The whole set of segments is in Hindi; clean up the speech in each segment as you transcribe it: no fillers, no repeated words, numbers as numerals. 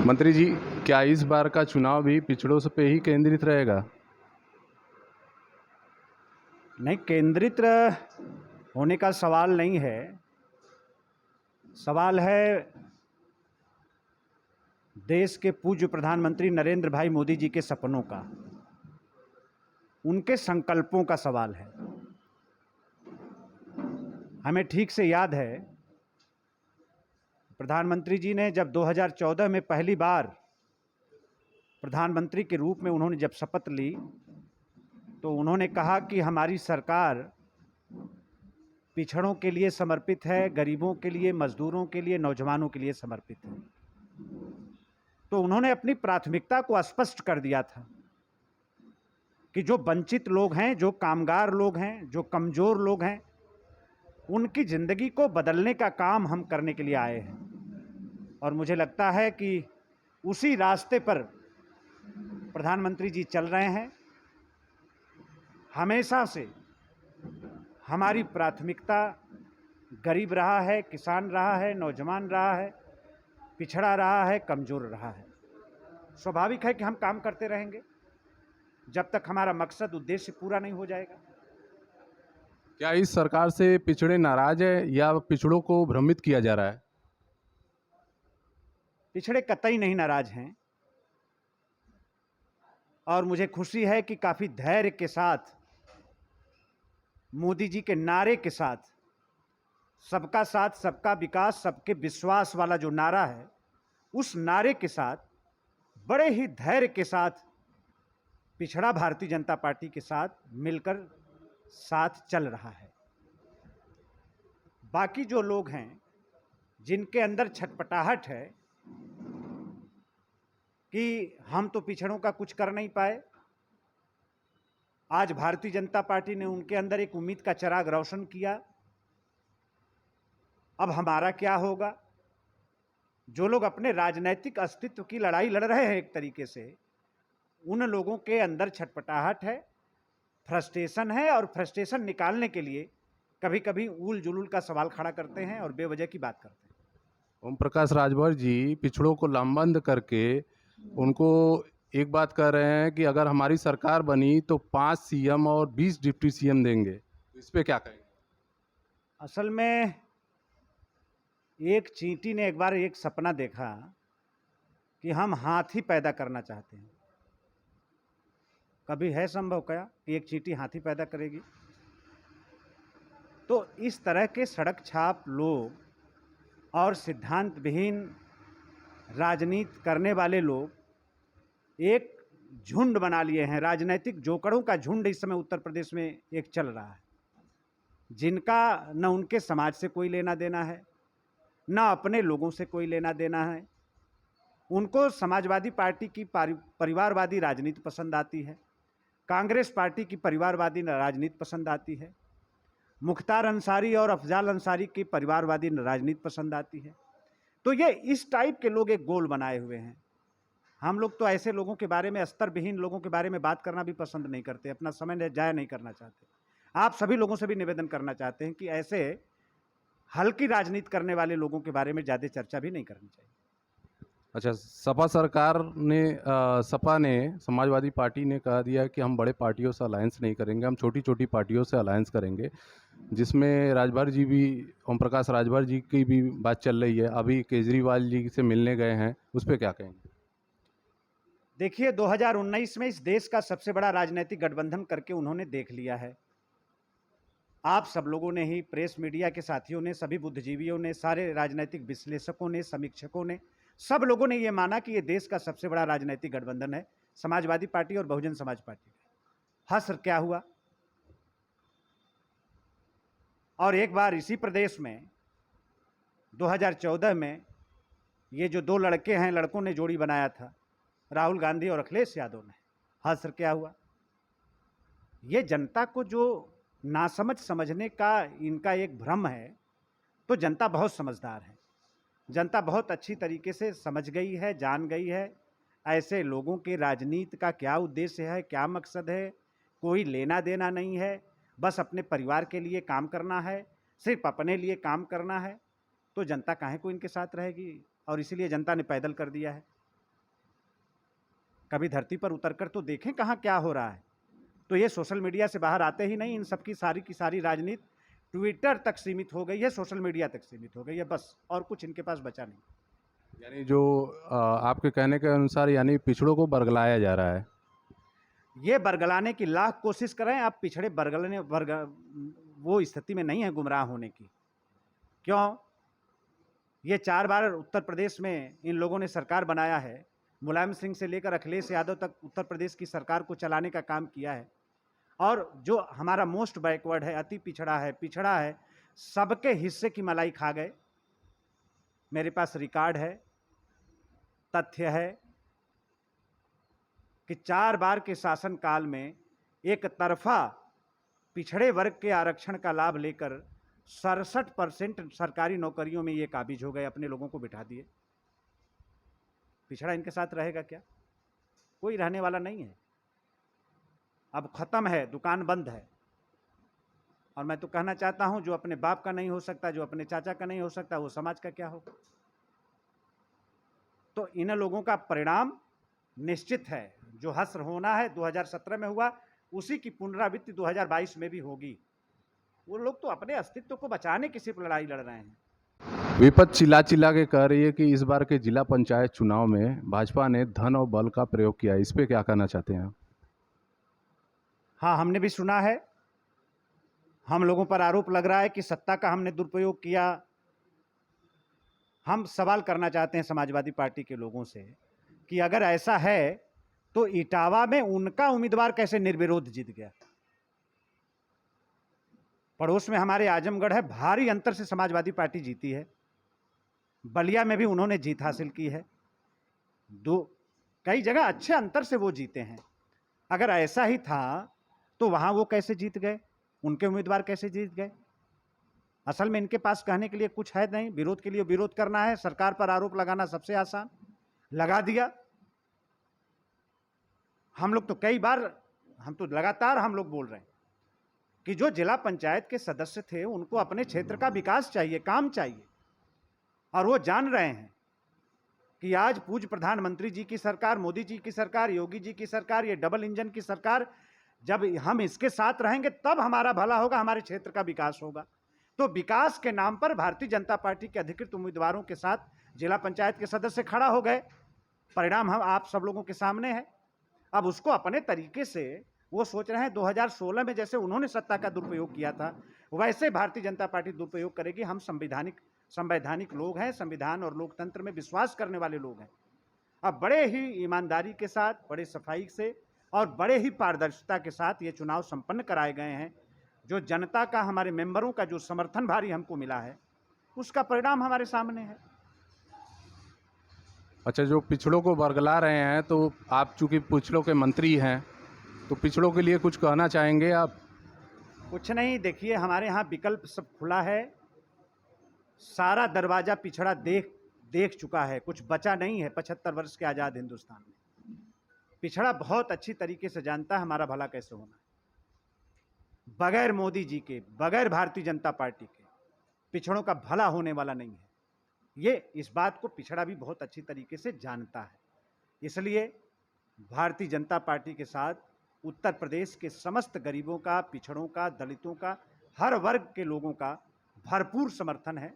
मंत्री जी, क्या इस बार का चुनाव भी पिछड़ों पे ही केंद्रित रहेगा? नहीं, केंद्रित होने का सवाल नहीं है। सवाल है देश के पूज्य प्रधानमंत्री नरेंद्र भाई मोदी जी के सपनों का, उनके संकल्पों का सवाल है। हमें ठीक से याद है, प्रधानमंत्री जी ने जब 2014 में पहली बार प्रधानमंत्री के रूप में उन्होंने जब शपथ ली, तो उन्होंने कहा कि हमारी सरकार पिछड़ों के लिए समर्पित है, गरीबों के लिए, मजदूरों के लिए, नौजवानों के लिए समर्पित है। तो उन्होंने अपनी प्राथमिकता को स्पष्ट कर दिया था कि जो वंचित लोग हैं, जो कामगार लोग हैं, जो कमज़ोर लोग हैं, उनकी ज़िंदगी को बदलने का काम हम करने के लिए आए हैं। और मुझे लगता है कि उसी रास्ते पर प्रधानमंत्री जी चल रहे हैं। हमेशा से हमारी प्राथमिकता गरीब रहा है, किसान रहा है, नौजवान रहा है, पिछड़ा रहा है, कमज़ोर रहा है। स्वाभाविक है कि हम काम करते रहेंगे जब तक हमारा मकसद, उद्देश्य पूरा नहीं हो जाएगा। क्या इस सरकार से पिछड़े नाराज है या पिछड़ों को भ्रमित किया जा रहा है? पिछड़े कतई नहीं नाराज हैं, और मुझे खुशी है कि काफ़ी धैर्य के साथ, मोदी जी के नारे के साथ, सबका साथ, सबका विकास, सबके विश्वास वाला जो नारा है, उस नारे के साथ बड़े ही धैर्य के साथ पिछड़ा भारतीय जनता पार्टी के साथ मिलकर साथ चल रहा है। बाकी जो लोग हैं जिनके अंदर छटपटाहट है कि हम तो पिछड़ों का कुछ कर नहीं पाए, आज भारतीय जनता पार्टी ने उनके अंदर एक उम्मीद का चिराग रोशन किया। अब हमारा क्या होगा? जो लोग अपने राजनीतिक अस्तित्व की लड़ाई लड़ रहे हैं, एक तरीके से उन लोगों के अंदर छटपटाहट है, फ्रस्ट्रेशन है, और फ्रस्ट्रेशन निकालने के लिए कभी कभी ऊल जुलूल का सवाल खड़ा करते हैं और बेवजह की बात करते हैं। ओम प्रकाश राजभर जी पिछड़ों को लामबंद करके उनको एक बात कह रहे हैं कि अगर हमारी सरकार बनी तो 5 सीएम और 20 डिप्टी सीएम देंगे। तो इस पे क्या कहेंगे? असल में एक चींटी ने एक बार एक सपना देखा कि हम हाथी पैदा करना चाहते हैं। कभी है संभव क्या कि एक चींटी हाथी पैदा करेगी? तो इस तरह के सड़क छाप लोग और सिद्धांत विहीन राजनीति करने वाले लोग एक झुंड बना लिए हैं। राजनीतिक जोकड़ों का झुंड इस समय उत्तर प्रदेश में एक चल रहा है, जिनका न उनके समाज से कोई लेना देना है, न अपने लोगों से कोई लेना देना है। उनको समाजवादी पार्टी की परिवारवादी राजनीति पसंद आती है, कांग्रेस पार्टी की परिवारवादी राजनीति पसंद आती है, मुख्तार अंसारी और अफजाल अंसारी की परिवारवादी राजनीति पसंद आती है। तो ये इस टाइप के लोग एक गोल बनाए हुए हैं। हम लोग तो ऐसे लोगों के बारे में, अस्तर विहीन लोगों के बारे में बात करना भी पसंद नहीं करते, अपना समय जाया नहीं करना चाहते। आप सभी लोगों से भी निवेदन करना चाहते हैं कि ऐसे हल्की राजनीति करने वाले लोगों के बारे में ज़्यादा चर्चा भी नहीं करनी चाहिए। अच्छा, सपा सरकार ने सपा ने समाजवादी पार्टी ने कह दिया कि हम बड़े पार्टियों से अलायंस नहीं करेंगे, हम छोटी छोटी पार्टियों से अलायंस करेंगे, जिसमें राजभर जी भी, ओम प्रकाश राजभर जी की भी बात चल रही है। अभी केजरीवाल जी से मिलने गए हैं, उस पर क्या कहेंगे? देखिए, 2019 में इस देश का सबसे बड़ा राजनीतिक गठबंधन करके उन्होंने देख लिया है। आप सब लोगों ने ही, प्रेस मीडिया के साथियों ने, सभी बुद्धिजीवियों ने, सारे राजनीतिक विश्लेषकों ने, समीक्षकों ने, सब लोगों ने ये माना कि ये देश का सबसे बड़ा राजनीतिक गठबंधन है समाजवादी पार्टी और बहुजन समाज पार्टी। हश्र क्या हुआ? और एक बार इसी प्रदेश में 2014 में ये जो दो लड़के हैं, लड़कों ने जोड़ी बनाया था, राहुल गांधी और अखिलेश यादव ने, हश्र क्या हुआ? ये जनता को जो नासमझ समझने का इनका एक भ्रम है, तो जनता बहुत समझदार है, जनता बहुत अच्छी तरीके से समझ गई है, जान गई है ऐसे लोगों के राजनीति का क्या उद्देश्य है, क्या मकसद है। कोई लेना देना नहीं है, बस अपने परिवार के लिए काम करना है, सिर्फ अपने लिए काम करना है। तो जनता काहे को इनके साथ रहेगी? और इसीलिए जनता ने पैदल कर दिया है। कभी धरती पर उतरकर तो देखें कहाँ क्या हो रहा है। तो ये सोशल मीडिया से बाहर आते ही नहीं, इन सब की सारी राजनीति ट्विटर तक सीमित हो गई है, सोशल मीडिया तक सीमित हो गई है, बस और कुछ इनके पास बचा नहीं। यानी जो आपके कहने के अनुसार यानी पिछड़ों को बरगलाया जा रहा है। ये बरगलाने की लाख कोशिश करें, आप पिछड़े वो स्थिति में नहीं है गुमराह होने की। क्यों? ये 4 बार उत्तर प्रदेश में इन लोगों ने सरकार बनाया है। मुलायम सिंह से लेकर अखिलेश यादव तक उत्तर प्रदेश की सरकार को चलाने का काम किया है। और जो हमारा मोस्ट बैकवर्ड है, अति पिछड़ा है, सबके हिस्से की मलाई खा गए। मेरे पास रिकॉर्ड है, तथ्य है कि 4 बार के शासनकाल में एक तरफा पिछड़े वर्ग के आरक्षण का लाभ लेकर 67% सरकारी नौकरियों में ये काबिज हो गए, अपने लोगों को बिठा दिए। पिछड़ा इनके साथ रहेगा क्या? कोई रहने वाला नहीं है। अब खत्म है, दुकान बंद है। और मैं तो कहना चाहता हूं, जो अपने बाप का नहीं हो सकता, जो अपने चाचा का नहीं हो सकता, वो समाज का क्या होगा? तो इन लोगों का परिणाम निश्चित है। जो हश्र होना है 2017 में हुआ, उसी की पुनरावृत्ति 2022 में भी होगी। वो लोग तो अपने अस्तित्व को बचाने की सिर्फ लड़ाई लड़ रहे हैं। विपक्ष चिल्ला चिल्ला के कह रही है कि इस बार के जिला पंचायत चुनाव में भाजपा ने धन और बल का प्रयोग किया है। इस पे क्या कहना चाहते हैं आप? हाँ, हमने भी सुना है। हम लोगों पर आरोप लग रहा है कि सत्ता का हमने दुरुपयोग किया। हम सवाल करना चाहते हैं समाजवादी पार्टी के लोगों से कि अगर ऐसा है तो इटावा में उनका उम्मीदवार कैसे निर्विरोध जीत गया? पड़ोस में हमारे आजमगढ़ है, भारी अंतर से समाजवादी पार्टी जीती है। बलिया में भी उन्होंने जीत हासिल की है। कई जगह अच्छे अंतर से वो जीते हैं। अगर ऐसा ही था तो वहां वो कैसे जीत गए? उनके उम्मीदवार कैसे जीत गए? असल में इनके पास कहने के लिए कुछ है नहीं। विरोध के लिए विरोध करना है, सरकार पर आरोप लगाना सबसे आसान, लगा दिया। हम लोग तो कई बार, हम तो लगातार हम लोग बोल रहे हैं कि जो जिला पंचायत के सदस्य थे उनको अपने क्षेत्र का विकास चाहिए, काम चाहिए। और वो जान रहे हैं कि आज पूज्य प्रधानमंत्री जी की सरकार, मोदी जी की सरकार, योगी जी की सरकार, ये डबल इंजन की सरकार, जब हम इसके साथ रहेंगे तब हमारा भला होगा, हमारे क्षेत्र का विकास होगा। तो विकास के नाम पर भारतीय जनता पार्टी के अधिकृत उम्मीदवारों के साथ जिला पंचायत के सदस्य खड़ा हो गए। परिणाम हम आप सब लोगों के सामने है। अब उसको अपने तरीके से वो सोच रहे हैं 2016 में जैसे उन्होंने सत्ता का दुरुपयोग किया था, वैसे भारतीय जनता पार्टी दुरुपयोग करेगी। हम संवैधानिक लोग हैं, संविधान और लोकतंत्र में विश्वास करने वाले लोग हैं। अब बड़े ही ईमानदारी के साथ, बड़े सफाई से और बड़े ही पारदर्शिता के साथ ये चुनाव संपन्न कराए गए हैं। जो जनता का, हमारे मेंबरों का जो समर्थन भारी हमको मिला है, उसका परिणाम हमारे सामने है। अच्छा, जो पिछड़ों को बरगला रहे हैं, तो आप चूंकि पिछड़ों के मंत्री हैं, तो पिछड़ों के लिए कुछ कहना चाहेंगे आप? कुछ नहीं, देखिए हमारे यहाँ विकल्प सब खुला है। सारा दरवाजा पिछड़ा देख चुका है, कुछ बचा नहीं है 75 वर्ष के आज़ाद हिंदुस्तान में। पिछड़ा बहुत अच्छी तरीके से जानता है हमारा भला कैसे होना है। बगैर मोदी जी के, बगैर भारतीय जनता पार्टी के पिछड़ों का भला होने वाला नहीं है। ये इस बात को पिछड़ा भी बहुत अच्छी तरीके से जानता है। इसलिए भारतीय जनता पार्टी के साथ उत्तर प्रदेश के समस्त गरीबों का, पिछड़ों का, दलितों का, हर वर्ग के लोगों का भरपूर समर्थन है।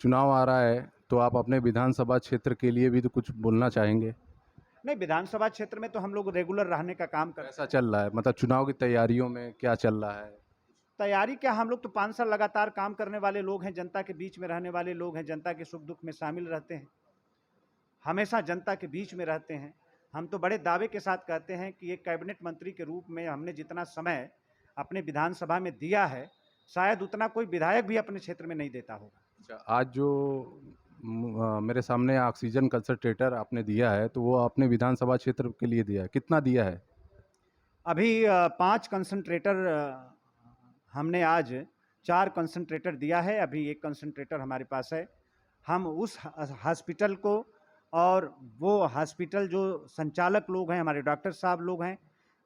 चुनाव आ रहा है तो आप अपने विधानसभा क्षेत्र के लिए भी तो कुछ बोलना चाहेंगे? नहीं, विधानसभा क्षेत्र में तो हम लोग रेगुलर रहने का काम करते हैं। कैसा चल रहा है, मतलब चुनाव की तैयारियों में क्या चल रहा है? तैयारी क्या, हम लोग तो 5 साल लगातार काम करने वाले लोग हैं, जनता के बीच में रहने वाले लोग हैं, जनता के सुख दुख में शामिल रहते हैं, हमेशा जनता के बीच में रहते हैं। हम तो बड़े दावे के साथ कहते हैं कि एक कैबिनेट मंत्री के रूप में हमने जितना समय अपने विधानसभा में दिया है, शायद उतना कोई विधायक भी अपने क्षेत्र में नहीं देता होगा। अच्छा, आज जो मेरे सामने ऑक्सीजन कंसंट्रेटर आपने दिया है, तो वो आपने विधानसभा क्षेत्र के लिए दिया है, कितना दिया है? अभी 5 कंसंट्रेटर, हमने आज 4 कंसंट्रेटर दिया है। अभी 1 कंसंट्रेटर हमारे पास है। हम उस हॉस्पिटल को और वो हॉस्पिटल जो संचालक लोग हैं, हमारे डॉक्टर साहब लोग हैं,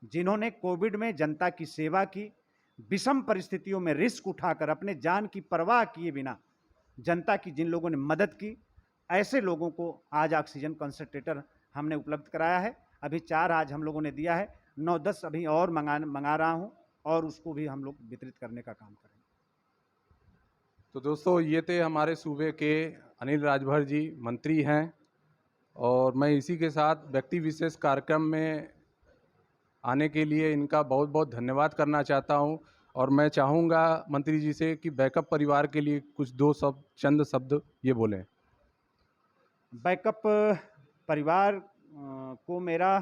जिन्होंने कोविड में जनता की सेवा की, विषम परिस्थितियों में रिस्क उठाकर अपने जान की परवाह किए बिना जनता की जिन लोगों ने मदद की, ऐसे लोगों को आज ऑक्सीजन कंसंट्रेटर हमने उपलब्ध कराया है। अभी 4 आज हम लोगों ने दिया है, 9-10 अभी और मंगा रहा हूँ और उसको भी हम लोग वितरित करने का काम करेंगे। तो दोस्तों, ये थे हमारे सूबे के अनिल राजभर जी, मंत्री हैं। और मैं इसी के साथ व्यक्ति विशेष कार्यक्रम में आने के लिए इनका बहुत बहुत धन्यवाद करना चाहता हूं। और मैं चाहूँगा मंत्री जी से कि बैकअप परिवार के लिए कुछ चंद शब्द ये बोलें। बैकअप परिवार को मेरा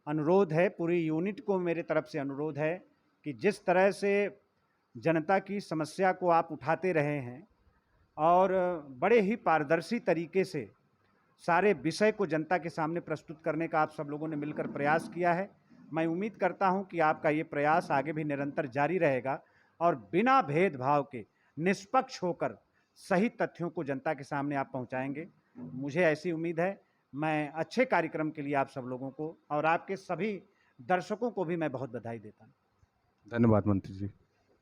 अनुरोध है, पूरी यूनिट को मेरे तरफ से अनुरोध है कि जिस तरह से जनता की समस्या को आप उठाते रहे हैं और बड़े ही पारदर्शी तरीके से सारे विषय को जनता के सामने प्रस्तुत करने का आप सब लोगों ने मिलकर प्रयास किया है। मैं उम्मीद करता हूं कि आपका ये प्रयास आगे भी निरंतर जारी रहेगा और बिना भेदभाव के निष्पक्ष होकर सही तथ्यों को जनता के सामने आप पहुंचाएंगे। मुझे ऐसी उम्मीद है। मैं अच्छे कार्यक्रम के लिए आप सब लोगों को और आपके सभी दर्शकों को भी मैं बहुत बधाई देता हूं। धन्यवाद मंत्री जी।